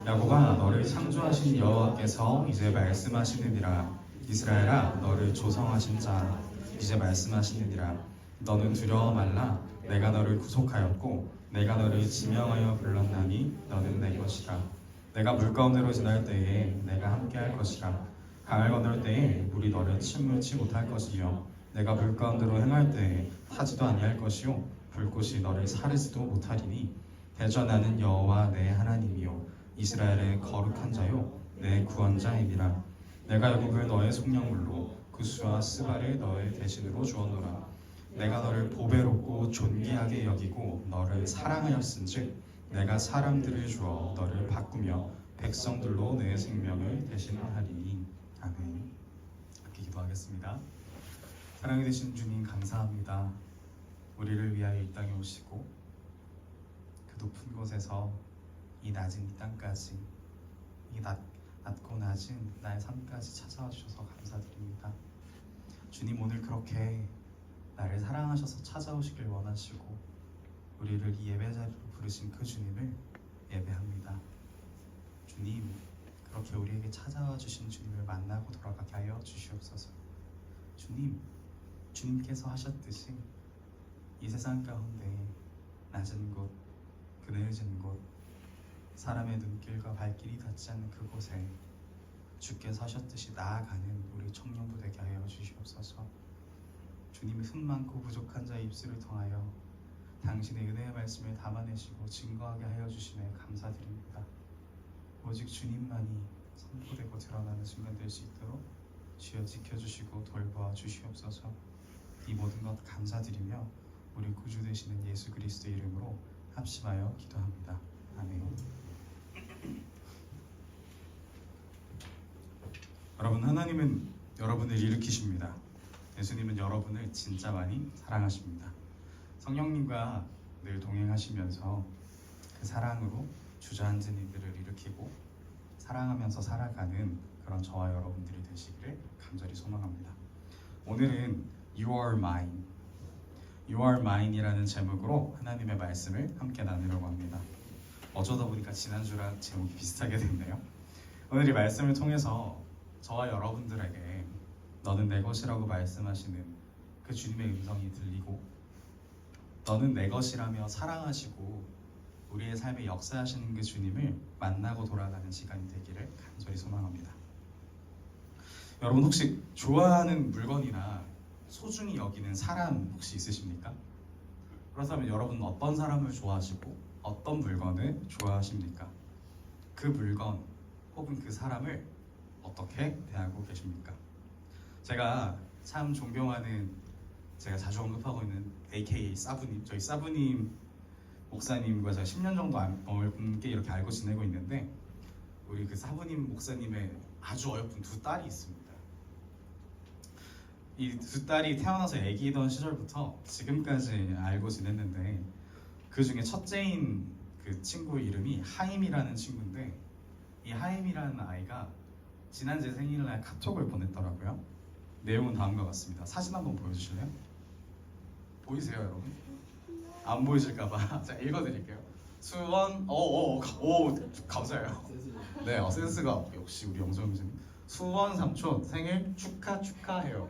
야곱아, 너를 창조하신 여호와께서 이제 말씀하시느니라. 이스라엘아, 너를 조성하신 자 이제 말씀하시느니라. 너는 두려워 말라. 내가 너를 구속하였고 내가 너를 지명하여 불렀나니 너는 내 것이라. 내가 물 가운데로 지날 때에 내가 함께할 것이라. 강을 건널 때에 물이 너를 침몰치 못할 것이며 내가 물 가운데로 행할 때에 타지도 아니할 것이요 불꽃이 너를 사르지도 못하리니 대저 나는 여호와 내 하나님이요 이스라엘의 거룩한 자요 내 구원자이니라. 내가 여국을 너의 속량물로 구스와 스바를 너의 대신으로 주었노라. 내가 너를 보배롭고 존귀하게 여기고 너를 사랑하였은즉 내가 사람들을 주어 너를 바꾸며 백성들로 내 생명을 대신하리니. 아멘. 함께 기도하겠습니다. 사랑이 되신 주님 감사합니다. 우리를 위하여 이 땅에 오시고 그 높은 곳에서 이 낮은 이 땅까지 이 낮고 낮은 나의 삶까지 찾아와 주셔서 감사드립니다. 주님, 오늘 그렇게 나를 사랑하셔서 찾아오시길 원하시고 우리를 이 예배 자리로 부르신 그 주님을 예배합니다. 주님, 그렇게 우리에게 찾아와 주신 주님을 만나고 돌아가게 하여 주시옵소서. 주님께서 하셨듯이 이 세상 가운데 낮은 곳, 그늘진 곳, 사람의 눈길과 발길이 닿지 않는 그곳에 주께서 하셨듯이 나아가는 우리 청년부 되게 하여 주시옵소서. 주님의 흠 많고 부족한 자의 입술을 통하여 당신의 은혜의 말씀을 담아내시고 증거하게 하여 주심에 감사드립니다. 오직 주님만이 선포되고 드러나는 순간 될 수 있도록 주여 지켜주시고 돌보아 주시옵소서. 이 모든 것 감사드리며 우리 구주 되시는 예수 그리스도 이름으로 합심하여 기도합니다. 아멘. 여러분, 하나님은 여러분을 일으키십니다. 예수님은 여러분을 진짜 많이 사랑하십니다. 성령님과 늘 동행하시면서 그 사랑으로 주저앉은 이들을 일으키고 사랑하면서 살아가는 그런 저와 여러분들이 되시기를 간절히 소망합니다. 오늘은 You are mine, You are mine이라는 제목으로 하나님의 말씀을 함께 나누려고 합니다. 어쩌다 보니까 지난주랑 제목이 비슷하게 됐네요. 오늘 이 말씀을 통해서 저와 여러분들에게 너는 내 것이라고 말씀하시는 그 주님의 음성이 들리고 너는 내 것이라며 사랑하시고 우리의 삶에 역사하시는 그 주님을 만나고 돌아가는 시간이 되기를 간절히 소망합니다. 여러분, 혹시 좋아하는 물건이나 소중히 여기는 사람 혹시 있으십니까? 그렇다면 여러분은 어떤 사람을 좋아하시고 어떤 물건을 좋아하십니까? 그 물건 혹은 그 사람을 어떻게 대하고 계십니까? 제가 참 존경하는, 제가 자주 언급하고 있는 AKA 사부님, 저희 사부님 목사님과 제가 10년 정도 넘게 이렇게 알고 지내고 있는데 우리 그 사부님 목사님의 아주 어여쁜 두 딸이 있습니다. 이 두 딸이 태어나서 아기이던 시절부터 지금까지 알고 지냈는데 그 중에 첫째인 그 친구 이름이 하임이라는 친구인데 이 하임이라는 아이가 지난 제 생일날 카톡을 보냈더라고요. 내용은 다음과 같습니다. 사진 한번 보여주실래요? 보이세요, 여러분? 안 보이실까봐 제가 읽어드릴게요. 수원, 감사해요. 네, 센스가 역시 우리 영성 교수님. 수원 삼촌 생일 축하해요.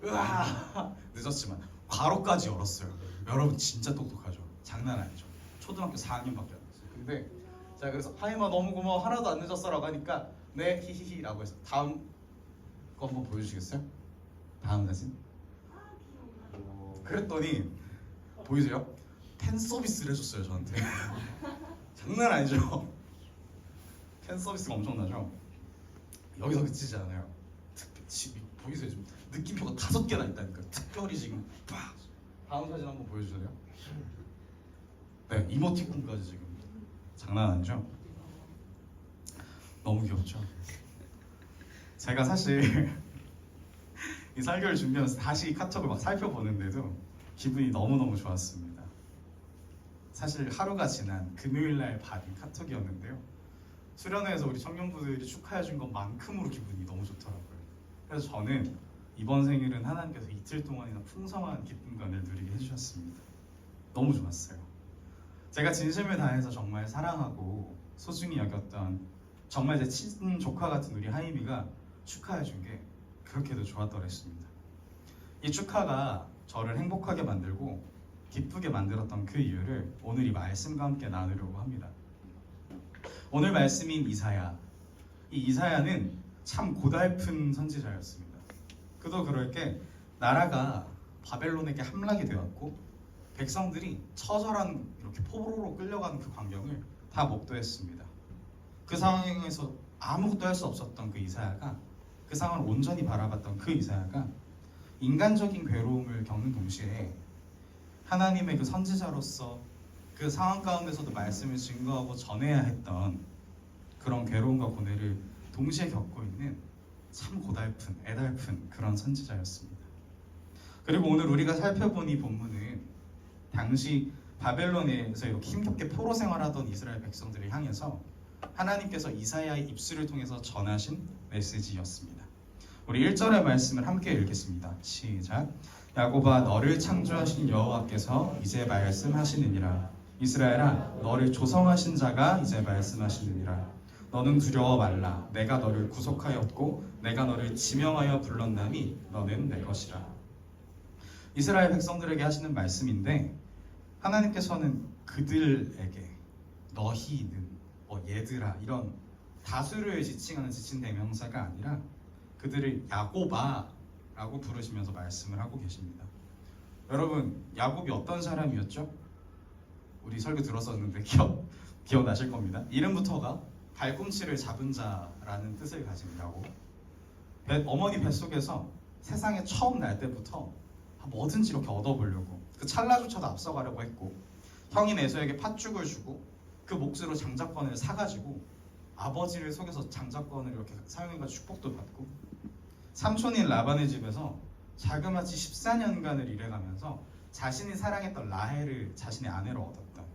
으아, 늦었지만 괄호까지 열었어요. 여러분 진짜 똑똑하죠? 장난 아니죠? 초등학교 4학년밖에 안 됐어요. 근데 자, 그래서 하임아 너무 고마워, 하나도 안 늦었어 라고 하니까 네 히히히 라고 해서 다음 거 한번 보여주시겠어요? 다음 사진. 그랬더니 보이세요? 팬 서비스를 해줬어요, 저한테. 장난 아니죠? 팬 서비스가 엄청나죠? 여기서 그치지 않아요. 보이세요? 지금 느낌표가 5개나 있다니까. 특별히 지금 빡! 다음 사진 한번 보여주세요. 네, 이모티콘까지 지금. 장난 아니죠? 너무 귀엽죠? 제가 사실 이 설교를 준비하면서 다시 카톡을 막 살펴보는데도 기분이 너무너무 좋았습니다. 사실 하루가 지난 금요일날 받은 카톡이었는데요, 수련회에서 우리 청년부들이 축하해준 것만큼으로 기분이 너무 좋더라고요. 그래서 저는 이번 생일은 하나님께서 이틀 동안이나 풍성한 기쁨감을 누리게 해주셨습니다. 너무 좋았어요. 제가 진심을 다해서 정말 사랑하고 소중히 여겼던 정말 제 친조카 같은 우리 하임이가 축하해 준 게 그렇게도 좋았더랬습니다. 이 축하가 저를 행복하게 만들고 기쁘게 만들었던 그 이유를 오늘 이 말씀과 함께 나누려고 합니다. 오늘 말씀인 이사야, 이 이사야는 참 고달픈 선지자였습니다. 그도 그럴 게 나라가 바벨론에게 함락이 되었고 백성들이 처절한 이렇게 포로로 끌려가는 그 광경을 다 목도했습니다. 그 상황에서 아무것도 할 수 없었던 그 이사야가, 그 상황을 온전히 바라봤던 그 이사야가 인간적인 괴로움을 겪는 동시에 하나님의 그 선지자로서 그 상황 가운데서도 말씀을 증거하고 전해야 했던 그런 괴로움과 고뇌를 동시에 겪고 있는 참 고달픈, 애달픈 그런 선지자였습니다. 그리고 오늘 우리가 살펴본 이 본문은 당시 바벨론에서 이렇게 힘겹게 포로 생활하던 이스라엘 백성들을 향해서 하나님께서 이사야의 입술을 통해서 전하신 메시지였습니다. 우리 1절의 말씀을 함께 읽겠습니다. 시작. 야곱아, 너를 창조하신 여호와께서 이제 말씀하시느니라. 이스라엘아, 너를 조성하신 자가 이제 말씀하시느니라. 너는 두려워 말라. 내가 너를 구속하였고 내가 너를 지명하여 불렀나니 너는 내 것이라. 이스라엘 백성들에게 하시는 말씀인데, 하나님께서는 그들에게 너희는, 얘들아, 이런 다수를 지칭하는 지칭 대명사가 아니라 그들을 야곱아 라고 부르시면서 말씀을 하고 계십니다. 여러분, 야곱이 어떤 사람이었죠? 우리 설교 들었었는데 기억나실 겁니다. 이름부터가 발꿈치를 잡은 자라는 뜻을 가진 야곱. 어머니 뱃속에서 세상에 처음 날 때부터 뭐든지 이렇게 얻어보려고, 그 찰나조차도 앞서가려고 했고, 형인 에서에게 팥죽을 주고 그 몫으로 장자권을 사가지고 아버지를 속여서 장자권을 이렇게 사용해가지고 축복도 받고, 삼촌인 라반의 집에서 자그마치 14년간을 일해가면서 자신이 사랑했던 라헬을 자신의 아내로 얻었던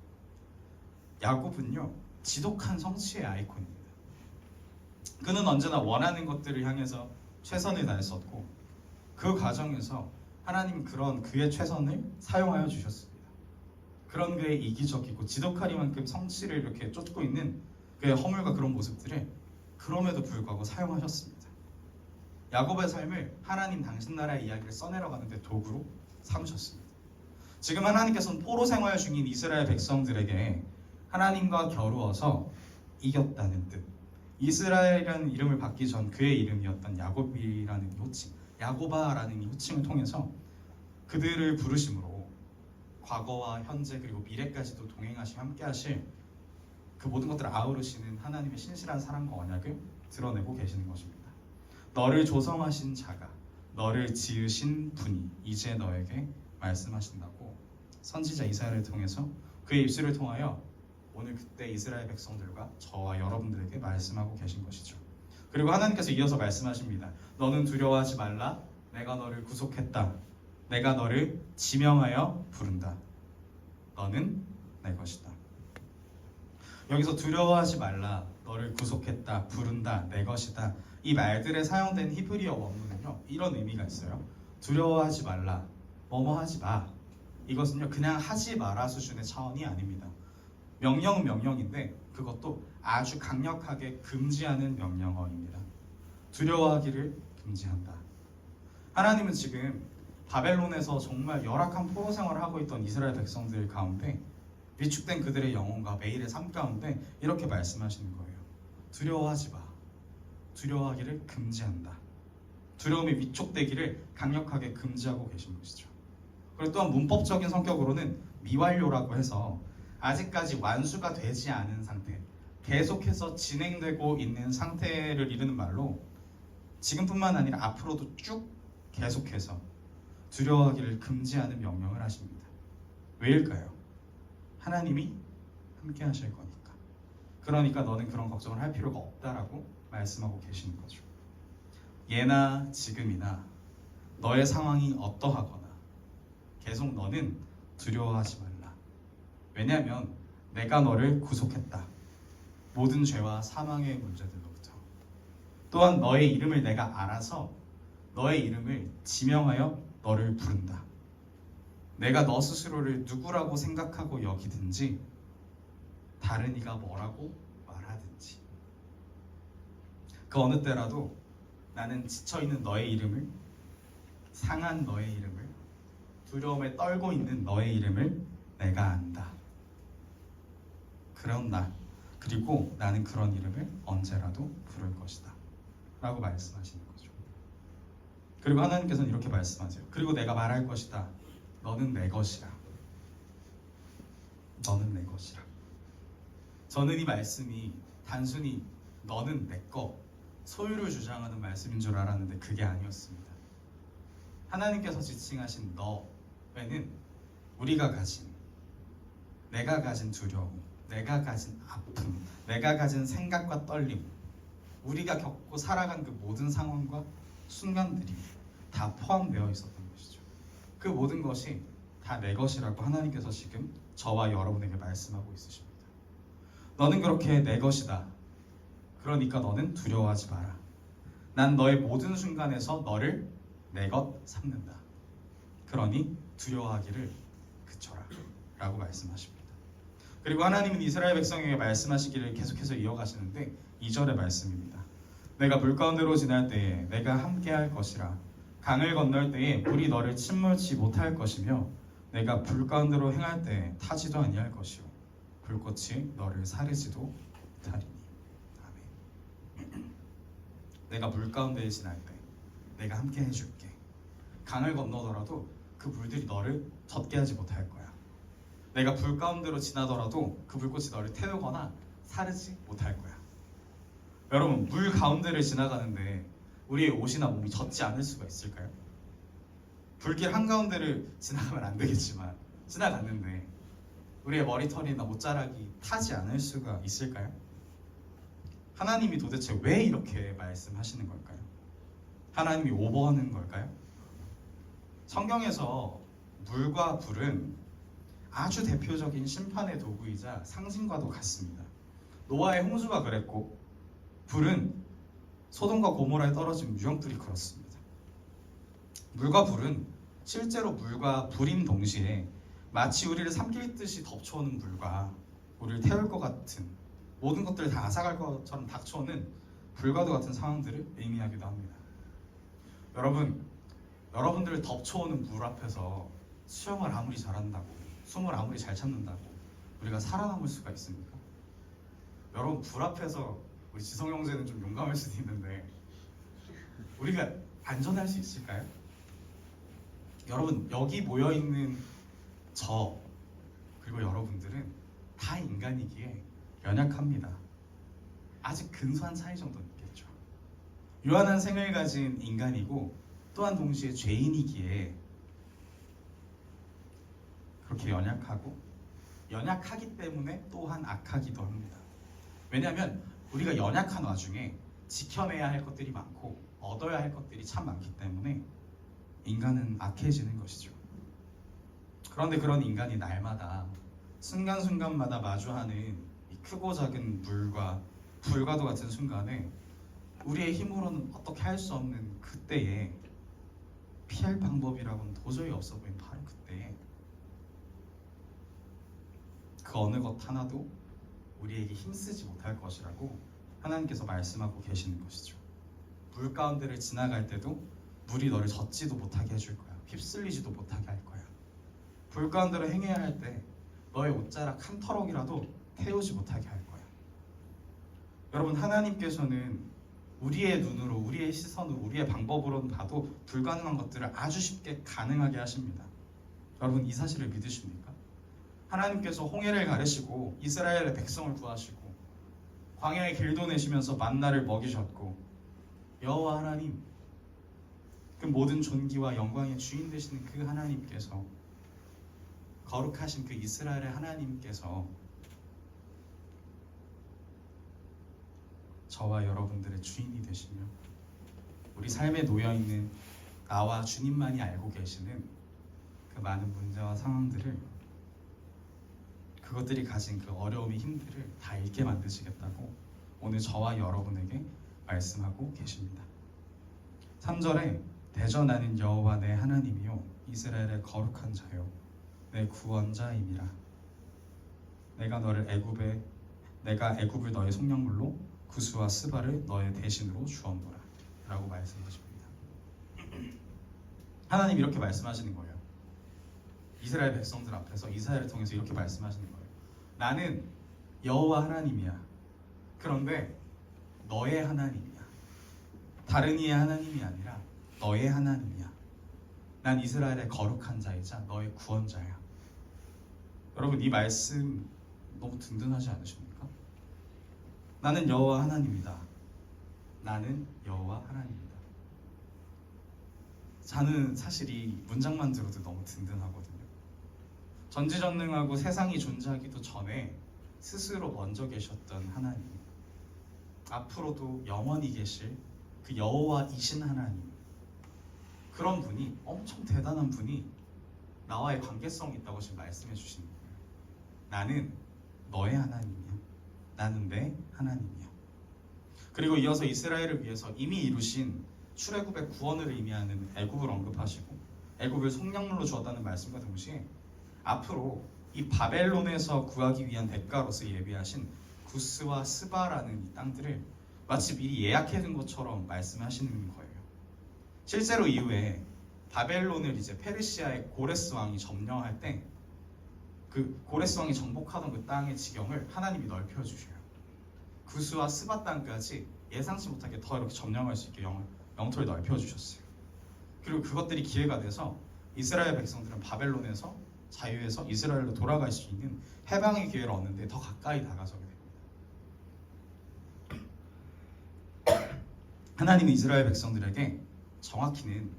야곱은요, 지독한 성취의 아이콘입니다. 그는 언제나 원하는 것들을 향해서 최선을 다했었고, 그 과정에서 하나님 그런 그의 최선을 사용하여 주셨습니다. 그런 그의 이기적이고 지독하리만큼 성취를 이렇게 쫓고 있는 그의 허물과 그런 모습들을 그럼에도 불구하고 사용하셨습니다. 야곱의 삶을 하나님 당신 나라의 이야기를 써내려가는데 도구로 삼으셨습니다. 지금 하나님께서는 포로 생활 중인 이스라엘 백성들에게 하나님과 겨루어서 이겼다는 뜻, 이스라엘이라는 이름을 받기 전 그의 이름이었던 야곱이라는 호칭, 야고바라는 이 호칭을 통해서 그들을 부르심으로 과거와 현재 그리고 미래까지도 동행하시며 함께하실 그 모든 것들을 아우르시는 하나님의 신실한 사랑과 언약을 드러내고 계시는 것입니다. 너를 조성하신 자가, 너를 지으신 분이 이제 너에게 말씀하신다고 선지자 이사야를 통해서 그의 입술을 통하여 오늘 그때 이스라엘 백성들과 저와 여러분들에게 말씀하고 계신 것이죠. 그리고 하나님께서 이어서 말씀하십니다. 너는 두려워하지 말라. 내가 너를 구속했다. 내가 너를 지명하여 부른다. 너는 내 것이다. 여기서 두려워하지 말라, 너를 구속했다, 부른다, 내 것이다, 이 말들에 사용된 히브리어 원문은요, 이런 의미가 있어요. 두려워하지 말라, 뭐뭐 하지 마. 이것은요, 그냥 하지 마라 수준의 차원이 아닙니다. 명령인데 그것도 아주 강력하게 금지하는 명령어입니다. 두려워하기를 금지한다. 하나님은 지금 바벨론에서 정말 열악한 포로 생활을 하고 있던 이스라엘 백성들 가운데 위축된 그들의 영혼과 매일의 삶 가운데 이렇게 말씀하시는 거예요. 두려워하지 마. 두려워하기를 금지한다. 두려움이 위축되기를 강력하게 금지하고 계신 것이죠. 그리고 또한 문법적인 성격으로는 미완료라고 해서 아직까지 완수가 되지 않은 상태, 계속해서 진행되고 있는 상태를 이르는 말로 지금뿐만 아니라 앞으로도 쭉 계속해서 두려워하기를 금지하는 명령을 하십니다. 왜일까요? 하나님이 함께 하실 거니까. 그러니까 너는 그런 걱정을 할 필요가 없다라고 말씀하고 계시는 거죠. 예나 지금이나 너의 상황이 어떠하거나 계속 너는 두려워하지 말라. 왜냐하면 내가 너를 구속했다. 모든 죄와 사망의 문제들로부터. 또한 너의 이름을 내가 알아서 너의 이름을 지명하여 너를 부른다. 내가 너 스스로를 누구라고 생각하고 여기든지 다른 이가 뭐라고 말하든 그 어느 때라도 나는 지쳐있는 너의 이름을, 상한 너의 이름을, 두려움에 떨고 있는 너의 이름을 내가 안다. 그런 날, 그리고 나는 그런 이름을 언제라도 부를 것이다 라고 말씀하시는 거죠. 그리고 하나님께서는 이렇게 말씀하세요. 그리고 내가 말할 것이다. 너는 내 것이라. 너는 내 것이라. 저는 이 말씀이 단순히 너는 내 것, 소유를 주장하는 말씀인 줄 알았는데 그게 아니었습니다. 하나님께서 지칭하신 너에는 우리가 가진, 내가 가진 두려움, 내가 가진 아픔, 내가 가진 생각과 떨림, 우리가 겪고 살아간 그 모든 상황과 순간들이 다 포함되어 있었던 것이죠. 그 모든 것이 다 내 것이라고 하나님께서 지금 저와 여러분에게 말씀하고 있으십니다. 너는 그렇게 내 것이다. 그러니까 너는 두려워하지 마라. 난 너의 모든 순간에서 너를 내 것 삼는다. 그러니 두려워하기를 그쳐라 라고 말씀하십니다. 그리고 하나님은 이스라엘 백성에게 말씀하시기를 계속해서 이어가시는데 2절의 말씀입니다. 내가 물 가운데로 지날 때에 내가 함께할 것이라. 강을 건널 때에 물이 너를 침몰치 못할 것이며 내가 불 가운데로 행할 때에 타지도 아니할 것이요 불꽃이 너를 사르지도 못하리니. 아멘. 내가 물 가운데에 지날 때 내가 함께 해줄게. 강을 건너더라도 그 물들이 너를 젖게 하지 못할 거야. 내가 불 가운데로 지나더라도 그 불꽃이 너를 태우거나 사르지 못할 거야. 여러분, 물 가운데를 지나가는데 우리의 옷이나 몸이 젖지 않을 수가 있을까요? 불길 한가운데를 지나가면 안 되겠지만 지나갔는데 우리의 머리털이나 옷자락이 타지 않을 수가 있을까요? 하나님이 도대체 왜 이렇게 말씀하시는 걸까요? 하나님이 오버하는 걸까요? 성경에서 물과 불은 아주 대표적인 심판의 도구이자 상징과도 같습니다. 노아의 홍수가 그랬고 불은 소돔과 고모라에 떨어진 유형들이 그렇습니다. 물과 불은 실제로 물과 불인 동시에 마치 우리를 삼킬 듯이 덮쳐오는 물과 우리를 태울 것 같은 모든 것들을 다 앗아갈 것처럼 닥쳐오는 불과도 같은 상황들을 의미하기도 합니다. 여러분들을 덮쳐오는 물 앞에서 수영을 아무리 잘한다고 숨을 아무리 잘 참는다고 우리가 살아남을 수가 있습니까? 여러분, 불 앞에서 우리 지성 형제는 좀 용감할 수도 있는데 우리가 안전할 수 있을까요? 여러분, 여기 모여있는 저 그리고 여러분들은 다 인간이기에 연약합니다. 아직 근소한 차이 정도는 있겠죠. 유한한 생을 가진 인간이고 또한 동시에 죄인이기에 그렇게 연약하기 때문에 또한 악하기도 합니다. 왜냐하면 우리가 연약한 와중에 지켜내야 할 것들이 많고 얻어야 할 것들이 참 많기 때문에 인간은 악해지는 것이죠. 그런데 그런 인간이 날마다 순간순간마다 마주하는 이 크고 작은 물과 불과도 같은 순간에 우리의 힘으로는 어떻게 할 수 없는 그때에 피할 방법이라고는 도저히 없어 보인 바로 그때에 그 어느 것 하나도 우리에게 힘쓰지 못할 것이라고 하나님께서 말씀하고 계시는 것이죠. 물 가운데를 지나갈 때도 물이 너를 젖지도 못하게 해줄 거야. 휩쓸리지도 못하게 할 거야. 불 가운데로 행해야 할 때 너의 옷자락 한 터럭이라도 태우지 못하게 할 거야. 여러분, 하나님께서는 우리의 눈으로, 우리의 시선으로, 우리의 방법으로는 봐도 불가능한 것들을 아주 쉽게 가능하게 하십니다. 여러분, 이 사실을 믿으십니까? 하나님께서 홍해를 가르시고 이스라엘의 백성을 구하시고 광야의 길도 내시면서 만나를 먹이셨고 여호와 하나님, 그 모든 존귀와 영광의 주인 되시는 그 하나님께서, 거룩하신 그 이스라엘의 하나님께서 저와 여러분들의 주인이 되시며 우리 삶에 놓여있는 나와 주님만이 알고 계시는 그 많은 문제와 상황들을, 그것들이 가진 그 어려움의 힘들을 다 잃게 만드시겠다고 오늘 저와 여러분에게 말씀하고 계십니다. 3절에 대전하는 여호와 내 하나님이요 이스라엘의 거룩한 자요 내 구원자임이라. 내가 애굽을 너의 속량물로 구스와 스바를 너의 대신으로 주었노라 라고 말씀하십니다. 하나님 이렇게 말씀하시는 거예요. 이스라엘 백성들 앞에서 이사야를 통해서 이렇게 말씀하시는 거예요. 나는 여호와 하나님이야. 그런데 너의 하나님이야. 다른 이의 하나님이 아니라 너의 하나님이야. 난 이스라엘의 거룩한 자이자 너의 구원자야. 여러분 이 말씀 너무 든든하지 않으십니까? 나는 여호와 하나님이다. 나는 여호와 하나님이다. 저는 사실 이 문장만 들어도 너무 든든하거든요. 전지전능하고 세상이 존재하기도 전에 스스로 먼저 계셨던 하나님, 앞으로도 영원히 계실 그 여호와이신 하나님, 그런 분이, 엄청 대단한 분이 나와의 관계성이 있다고 지금 말씀해 주시는 거예요. 나는 너의 하나님이야. 나는 내 하나님이야. 그리고 이어서 이스라엘을 위해서 이미 이루신 출애굽의 구원을 의미하는 애굽을 언급하시고 애굽을 속량물로 주었다는 말씀과 동시에 앞으로 이 바벨론에서 구하기 위한 대가로서 예비하신 구스와 스바라는 이 땅들을 마치 미리 예약해둔 것처럼 말씀하시는 거예요. 실제로 이후에 바벨론을 이제 페르시아의 고레스 왕이 점령할 때 그 고레스 왕이 정복하던 그 땅의 지경을 하나님이 넓혀주셔요. 구스와 스바 땅까지 예상치 못하게 더 이렇게 점령할 수 있게 영토를 넓혀주셨어요. 그리고 그것들이 기회가 돼서 이스라엘 백성들은 바벨론에서 자유해서 이스라엘로 돌아갈 수 있는 해방의 기회를 얻는데 더 가까이 다가서게 됩니다. 하나님은 이스라엘 백성들에게 정확히는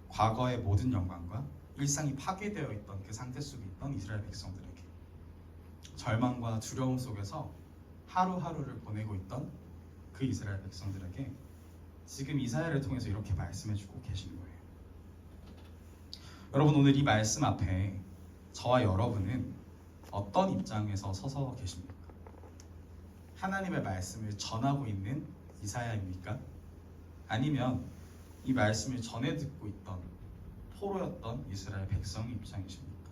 과거의 모든 영광과 일상이 파괴되어 있던 그 상태 속에 있던 이스라엘 백성들에게 절망과 두려움 속에서 하루하루를 보내고 있던 그 이스라엘 백성들에게 지금 이사야를 통해서 이렇게 말씀해주고 계시는 거예요. 여러분 오늘 이 말씀 앞에 저와 여러분은 어떤 입장에서 서서 계십니까? 하나님의 말씀을 전하고 있는 이사야입니까? 아니면 이 말씀을 전해 듣고 있던 포로였던 이스라엘 백성의 입장이십니까?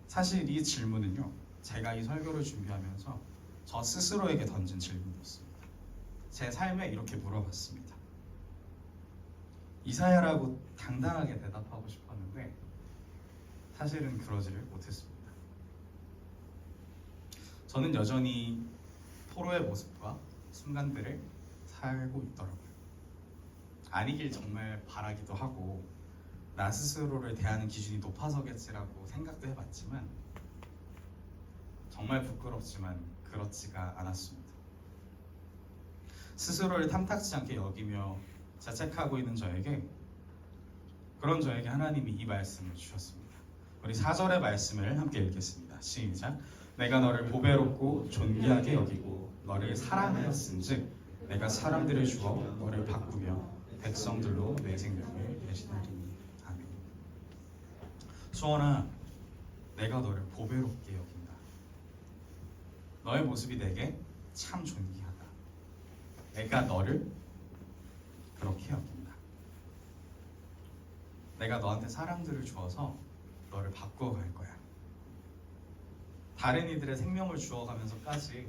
사실 이 질문은요, 제가 이 설교를 준비하면서 저 스스로에게 던진 질문이었습니다. 제 삶에 이렇게 물어봤습니다. 이사야라고 당당하게 대답하고 싶었는데 사실은 그러지를 못했습니다. 저는 여전히 포로의 모습과 순간들을 살고 있더라고요. 아니길 정말 바라기도 하고 나 스스로를 대하는 기준이 높아서겠지라고 생각도 해봤지만 정말 부끄럽지만 그렇지가 않았습니다. 스스로를 탐탁지 않게 여기며 자책하고 있는 그런 저에게 하나님이 이 말씀을 주셨습니다. 우리 4절의 말씀을 함께 읽겠습니다. 시작. 내가 너를 보배롭고 존귀하게 여기고 너를 사랑하였은즉 내가 사람들을 주어 너를 바꾸며 백성들로 내 생명을 대신하리니. 아멘. 수원아, 내가 너를 보배롭게 여긴다. 너의 모습이 내게 참 존귀하다. 내가 너를 그렇게 여긴다. 내가 너한테 사람들을 주어서 너를 바꾸어갈 거야. 다른 이들의 생명을 주어가면서까지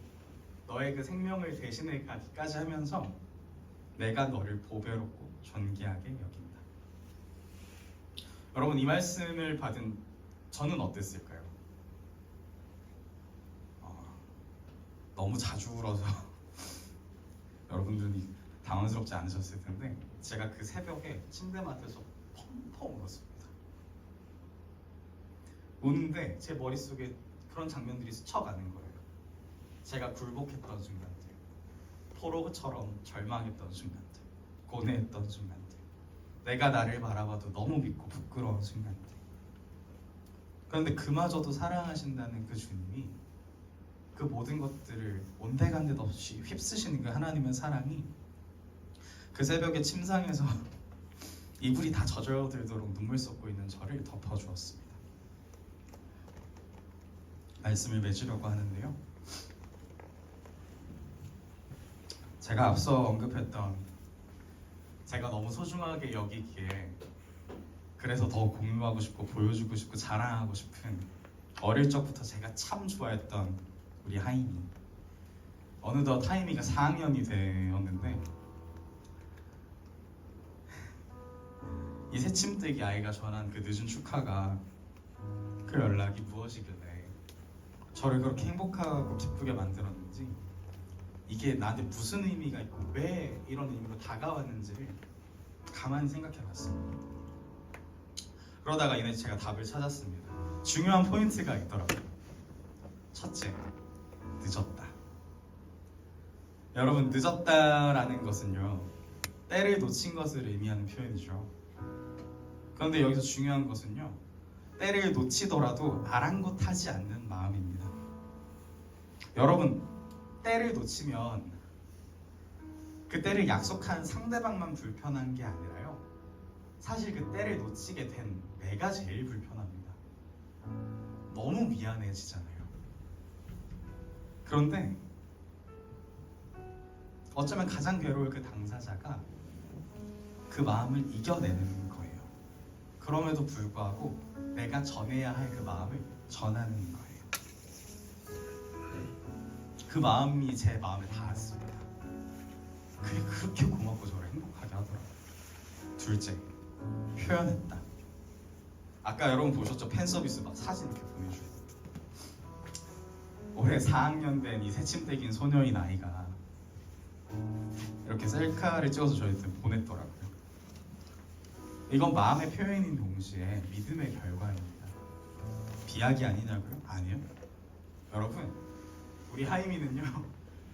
너의 그 생명을 대신해 가기까지 하면서 내가 너를 보배롭고 존귀하게 여긴다. 여러분 이 말씀을 받은 저는 어땠을까요? 너무 자주 울어서 여러분들이 당황스럽지 않으셨을 텐데 제가 그 새벽에 침대맡에서 펑펑 울었습니다. 우는데 제 머릿속에 그런 장면들이 스쳐가는 거예요. 제가 굴복했던 순간들, 포로처럼 절망했던 순간들, 고뇌했던 순간들, 내가 나를 바라봐도 너무 믿고 부끄러운 순간들. 그런데 그마저도 사랑하신다는 그 주님이 그 모든 것들을 온데간데 없이 휩쓰시는 그 하나님의 사랑이 그 새벽에 침상에서 이불이 다 젖어들도록 눈물 쏟고 있는 저를 덮어주었습니다. 말씀을 맺으려고 하는데요, 제가 앞서 언급했던 제가 너무 소중하게 여기기에 그래서 더 공유하고 싶고 보여주고 싶고 자랑하고 싶은 어릴 적부터 제가 참 좋아했던 우리 하인이 어느덧 타이미가 4학년이 되었는데 이 새침대기 아이가 전한 그 늦은 축하가 그 연락이 무엇이길래 저를 그렇게 행복하고 기쁘게 만들었는지, 이게 나한테 무슨 의미가 있고 왜 이런 의미로 다가왔는지를 가만히 생각해 봤습니다. 그러다가 이내 제가 답을 찾았습니다. 중요한 포인트가 있더라고요. 첫째, 늦었다. 여러분, 늦었다라는 것은요, 때를 놓친 것을 의미하는 표현이죠. 그런데 여기서 중요한 것은요, 때를 놓치더라도 아랑곳하지 않는 마음입니다. 여러분, 때를 놓치면 그 때를 약속한 상대방만 불편한 게 아니라요, 사실 그 때를 놓치게 된 내가 제일 불편합니다. 너무 미안해지잖아요. 그런데 어쩌면 가장 괴로울 그 당사자가 그 마음을 이겨내는 거예요. 그럼에도 불구하고 내가 전해야 할 그 마음을 전하는 거예요. 그 마음이 제 마음에 닿았습니다. 그게 그렇게 고맙고 저를 행복하게 하더라고요. 둘째, 표현했다. 아까 여러분 보셨죠? 팬 서비스 막 사진 이렇게 보내주고. 올해 4학년 된 이 새침대기인 소녀인 아이가 이렇게 셀카를 찍어서 저희한테 보냈더라고요. 이건 마음의 표현인 동시에 믿음의 결과입니다. 비약이 아니냐고요? 아니요. 여러분, 우리 하이미는요,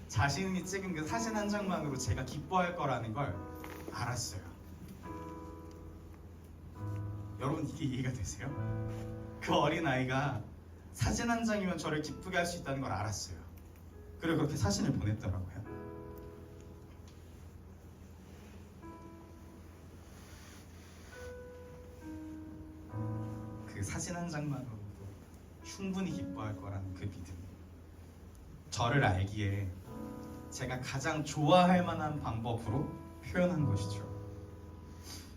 자신이 찍은 그 사진 한 장만으로 제가 기뻐할 거라는 걸 알았어요. 여러분, 이게 이해가 되세요? 그 어린아이가 사진 한 장이면 저를 기쁘게 할 수 있다는 걸 알았어요. 그리고 그렇게 사진을 보냈더라고요. 그 사진 한 장만으로도 충분히 기뻐할 거라는 그 믿음, 저를 알기에 제가 가장 좋아할 만한 방법으로 표현한 것이죠.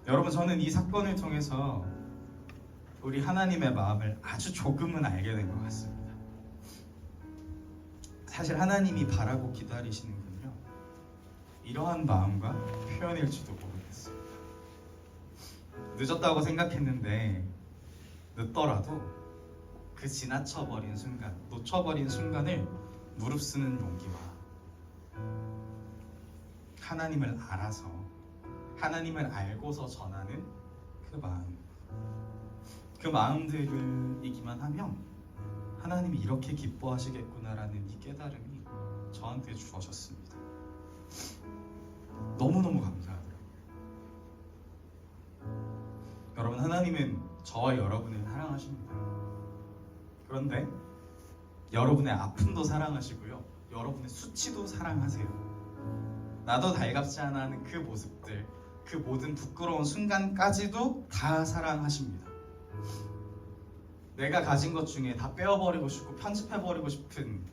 여러분, 저는 이 사건을 통해서 우리 하나님의 마음을 아주 조금은 알게 된 것 같습니다. 사실 하나님이 바라고 기다리시는 건요, 이러한 마음과 표현일지도 모르겠습니다. 늦었다고 생각했는데 늦더라도 그 지나쳐버린 순간, 놓쳐버린 순간을 무릅쓰는 용기와 하나님을 알아서, 하나님을 알고서 전하는 그 마음, 그 마음들이기만 하면 하나님이 이렇게 기뻐하시겠구나라는 이 깨달음이 저한테 주어졌습니다. 너무너무 감사하더라고요. 여러분, 하나님은 저와 여러분을 사랑하십니다. 그런데 여러분의 아픔도 사랑하시고요, 여러분의 수치도 사랑하세요. 나도 달갑지 않아 하는 그 모습들, 그 모든 부끄러운 순간까지도 다 사랑하십니다. 내가 가진 것 중에 다 빼어버리고 싶고 편집해버리고 싶은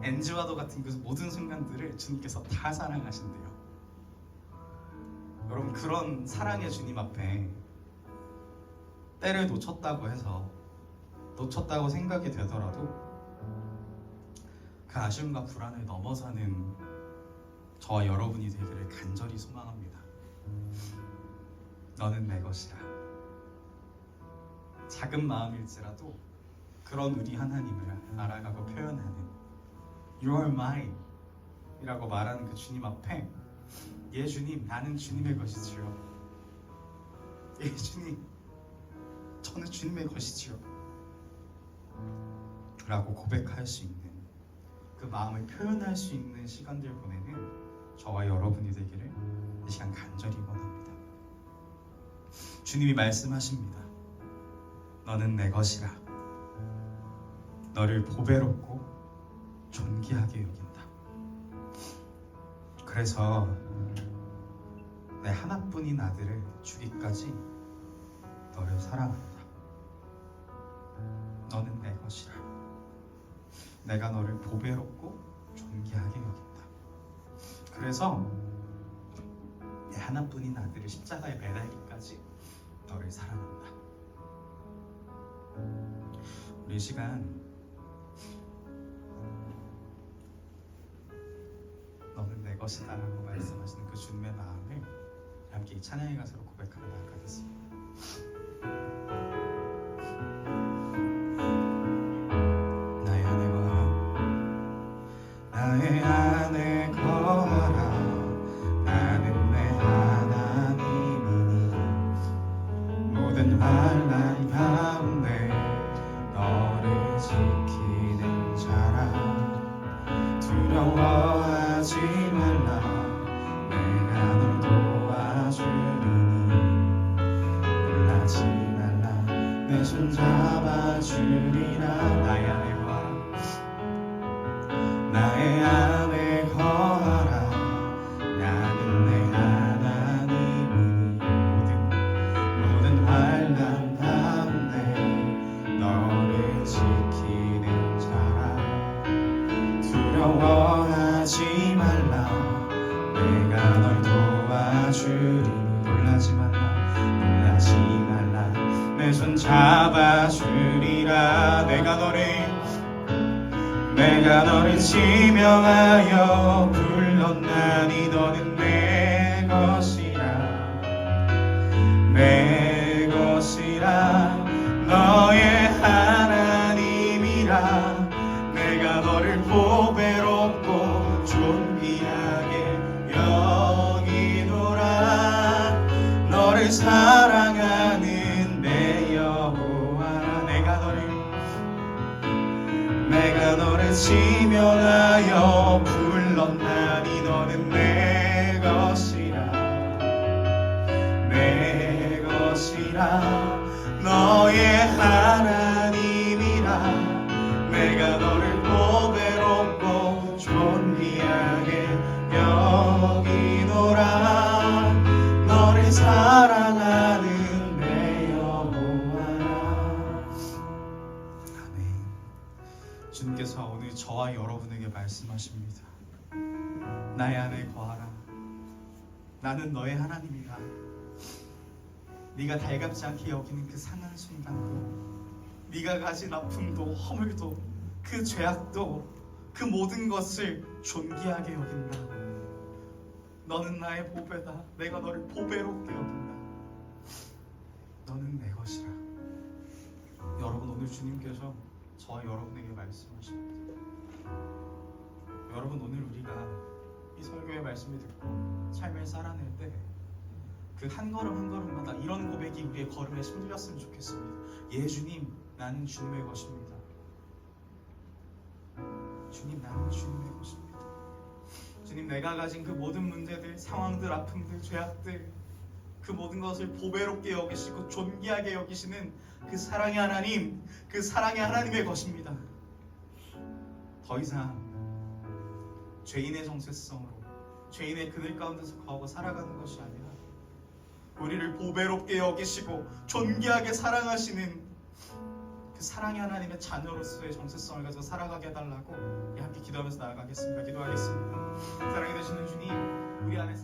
NG와도 같은 그 모든 순간들을 주님께서 다 사랑하신대요. 여러분, 그런 사랑의 주님 앞에 때를 놓쳤다고 해서, 놓쳤다고 생각이 되더라도 그 아쉬움과 불안을 넘어서는 저와 여러분이 되기를 간절히 소망합니다. 너는 내 것이라. 작은 마음일지라도 그런 우리 하나님을 알아가고 표현하는 You are mine 이라고 말하는 그 주님 앞에, 예 주님, 나는 주님의 것이지요. 예 주님, 저는 주님의 것이지요 라고 고백할 수 있는, 그 마음을 표현할 수 있는 시간들 보내는 저와 여러분이 되기를 이 시간 간절히 원합니다. 주님이 말씀하십니다. 너는 내 것이라. 너를 보배롭고 존귀하게 여긴다. 그래서 내 하나뿐인 아들을 주기까지 너를 사랑한다. 너는 내 것이라. 내가 너를 보배롭고 존귀하게 여긴다. 그래서 내 하나뿐인 아들을 십자가에 매달기까지 너를 사랑한다. 우리 시간 것이다 라고 말씀하시는 그 주님의 마음을 함께 이 찬양의 가사로 고백하며 나아가겠습니다. 나의 안에 거하라, 나의 안에 거하라, 나는 내 하나님이니 모든 환난 가운데 너를 지키는 자라. 두려워하지 말라, 내가 널 도와주리니 놀라지 말라, 내 손 잡아주리라. 나의 안에 거하라, 나의 안에 거하라, 나는 내 하나님이니 모든 환난 가운데 너를 지키는 자라. 두려워하지 말라, 내가 널 도와주리니 놀라지 말라, 놀라지 말라, 내 손 잡아주리라. 내가 너를 지명하여 불렀나니 너는 내 것이라, 내 것이라, 너의 하나님이라. 내가 너를 보배롭고 존귀하게 여기노라. 너를 사랑하는 내 여호와라. 내가 너를 지명하여 불렀나니 너는 내 것이라, 내 것이라, 너의 하나님이라. 내가 너를 보배롭고 존귀하게 여기노라. 너를 사랑하는 내 여호와라. 아멘. 주님께서 오늘 저와 여러분에게 말씀하십니다. 나의 안에 거하라, 나는 너의 하나님이라. 네가 달갑지 않게 여기는 그 상한 순간도, 네가 가진 아픔도 허물도 그 죄악도 그 모든 것을 존귀하게 여긴다. 너는 나의 보배다. 내가 너를 보배롭게 여긴다. 너는 내 것이라. 여러분, 오늘 주님께서 저와 여러분에게 말씀하십니다. 여러분, 오늘 우리가 이 설교의 말씀을 듣고 삶을 살아낼 때 그 한 걸음 한 걸음마다 이런 고백이 우리의 걸음에 심들렸으면 좋겠습니다. 예, 주님, 나는 주님의 것입니다. 주님, 나는 주님의 것입니다. 주님, 내가 가진 그 모든 문제들, 상황들, 아픔들, 죄악들, 그 모든 것을 보배롭게 여기시고 존귀하게 여기시는 그 사랑의 하나님, 그 사랑의 하나님의 것입니다. 더 이상 죄인의 정체성으로, 죄인의 그늘 가운데서 거하고 살아가는 것이 아니라 우리를 보배롭게 여기시고 존귀하게 사랑하시는 그 사랑의 하나님의 자녀로서의 정체성을 가지고 살아가게 해달라고 함께 기도하면서 나아가겠습니다. 기도하겠습니다. 사랑이 되시는 주님, 우리 안에